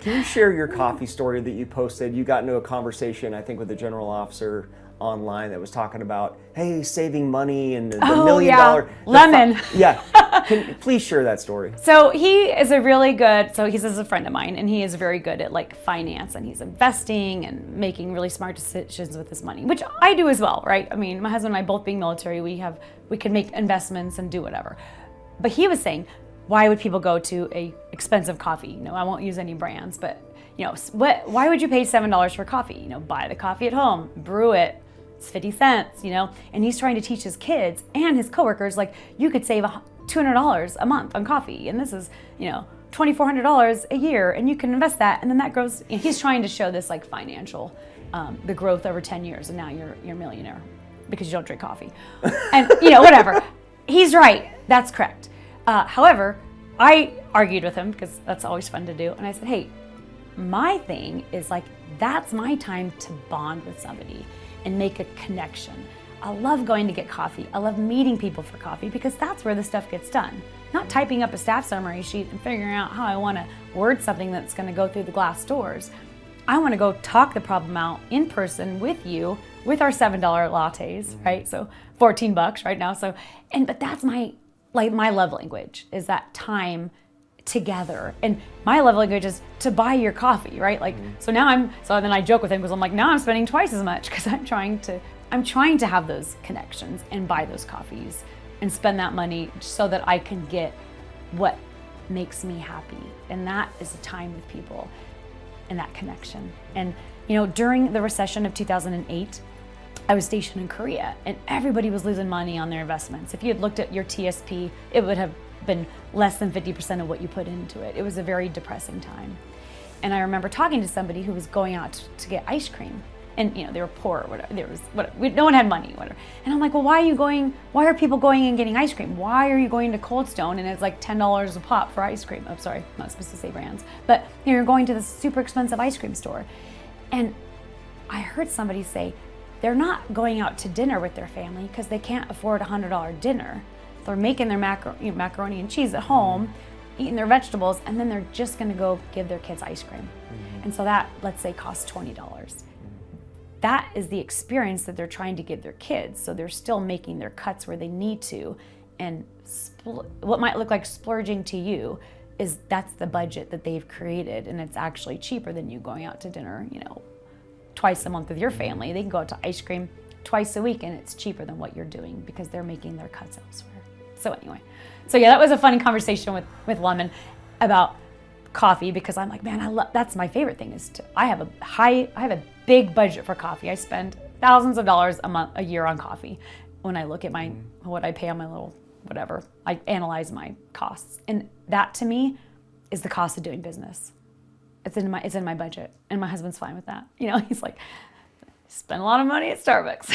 Can you share your coffee story that you posted? You got into a conversation, I think, with the general officer online that was talking about, hey, saving money and the $1 million. Lemon. Please share that story. So he is he's a friend of mine, and he is very good at like finance, and he's investing and making really smart decisions with his money, which I do as well, right? I mean, my husband and I both being military, we can make investments and do whatever. But he was saying, why would people go to a expensive coffee? I won't use any brands, but why would you pay $7 for coffee? Buy the coffee at home, brew it. It's 50 cents, and he's trying to teach his kids and his coworkers, like, you could save $200 a month on coffee, and this is, $2,400 a year, and you can invest that, and then that grows. He's trying to show this like financial, the growth over 10 years, and now you're a millionaire because you don't drink coffee, and whatever. He's right. That's correct. However, I argued with him because that's always fun to do, and I said, hey, my thing is like, that's my time to bond with somebody and make a connection. I love going to get coffee. I love meeting people for coffee because that's where the stuff gets done. Not typing up a staff summary sheet and figuring out how I want to word something that's going to go through the glass doors. I want to go talk the problem out in person with you with our $7 lattes, right? So $14 right now. But that's my love language, is that time together. And my love language is to buy your coffee, right? So then I joke with him because I'm like, now I'm spending twice as much because I'm trying to have those connections and buy those coffees and spend that money so that I can get what makes me happy. And that is the time with people and that connection. And during the recession of 2008, I was stationed in Korea, and everybody was losing money on their investments. If you had looked at your TSP, it would have been less than 50% of what you put into it. It was a very depressing time. And I remember talking to somebody who was going out to get ice cream, and they were poor or whatever. No one had money, whatever. And I'm like, well, why are people going and getting ice cream? Why are you going to Cold Stone and it's like $10 a pop for ice cream? I'm sorry, I'm not supposed to say brands, but you're going to this super expensive ice cream store. And I heard somebody say, they're not going out to dinner with their family because they can't afford a $100 dinner. They're making their macaroni and cheese at home, eating their vegetables, and then they're just going to go give their kids ice cream. And so that, let's say, costs $20. That is the experience that they're trying to give their kids. So they're still making their cuts where they need to. And what might look like splurging to you that's the budget that they've created, and it's actually cheaper than you going out to dinner, twice a month with your family. They can go out to ice cream twice a week, and it's cheaper than what you're doing because they're making their cuts elsewhere. So anyway, that was a funny conversation with Lemon about coffee, because I'm like, man, that's my favorite thing I have a big budget for coffee. I spend thousands of dollars a year on coffee. When I look at what I pay on my little whatever, I analyze my costs, and that to me is the cost of doing business. It's in my budget, and my husband's fine with that. He's like, spend a lot of money at Starbucks.